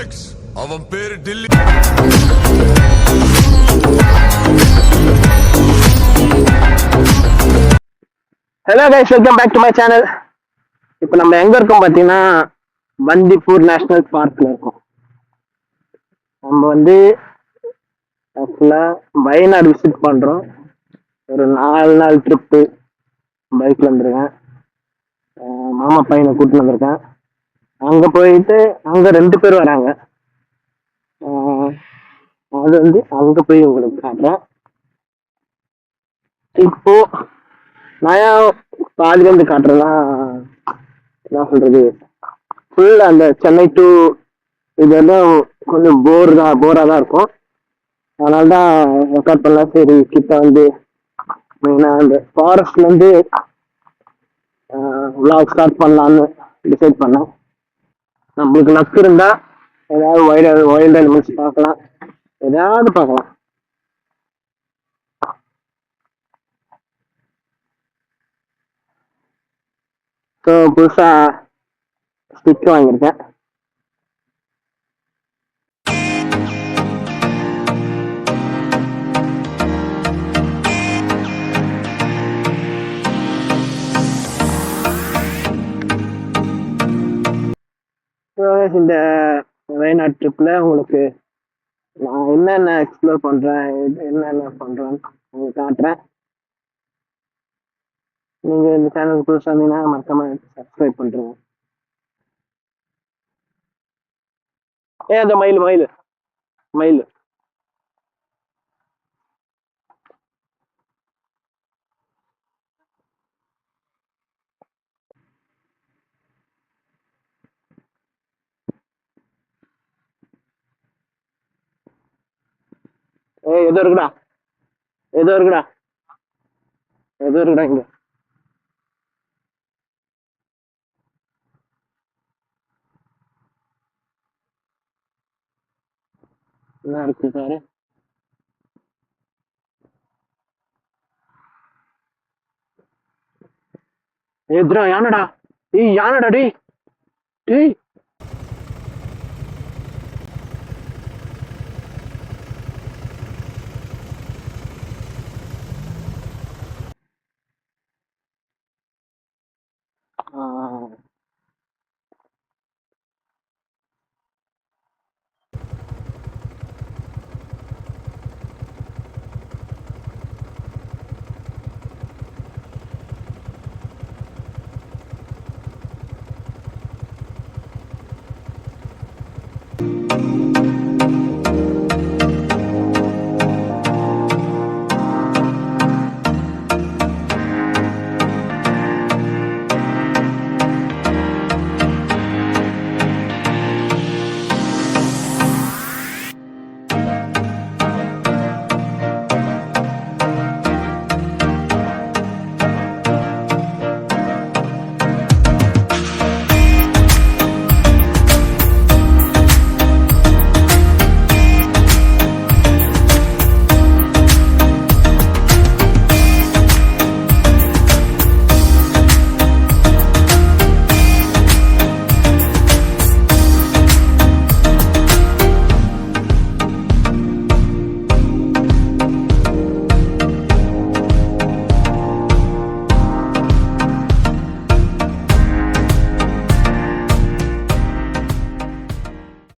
Relax. அவன் பேரு Dilli. Hello guys, welcome back to my channel. இப்போ நம்ம எங்க இருக்கோம் பார்த்தீங்கன்னா பந்திப்பூர் நேஷனல் பார்க்ல இருக்கோம். நம்ம வந்து ஆக்சுவலாக வயநாடு விசிட் பண்றோம். ஒரு 4 நாள் ட்ரிப்பு பைக்ல வந்துருக்கேன். மாமா பையனை கூட்டிட்டு வந்திருக்கேன். அங்க போயிட்டு அங்க 2 பேர் வராங்க. அது வந்து அங்க போய் உங்களுக்கு காட்டுறேன். இப்போ நான் பாதில இருந்து காட்டுறதா என்ன சொல்றது, ஃபுல்லா அந்த சென்னை டு இதெல்லாம் கொஞ்சம் போரா தான் இருக்கும். அதனால தான் ரெக்கார்ட் பண்ணலாம். சரி கிட்ட வந்து மெயினா அந்த ஃபாரஸ்ட்ல இருந்து vlog ஸ்டார்ட் பண்ணலான்னு டிசைட் பண்ணேன். நம்மளுக்கு லக் இருந்தா ஏதாவது வைல்ட் அனிமல்ஸ் பார்க்கலாம், ஏதாவது பார்க்கலாம். ஸோ புதுசா ஸ்டிக் வாங்கியிருக்கேன். இந்த வயநாடு ட்ரிப்ல உங்களுக்கு நான் என்னென்ன எக்ஸ்ப்ளோர் பண்றேன், என்னென்ன பண்றேன்னு உங்களுக்கு காட்டுறேன். நீங்க இந்த சேனலுக்கு புதுசாக இருந்தீங்கன்னா மறக்காம சப்ஸ்கிரைப் பண்றீங்க. அந்த மயில் மயில் மயில் ஏதோ இருக்குடா, ஏதோ இருக்குடா, ஏதோ இருக்குடா இங்க. என்ன இருக்கு பாரு. எதுடா யானடா, யானடா டேய், டேய்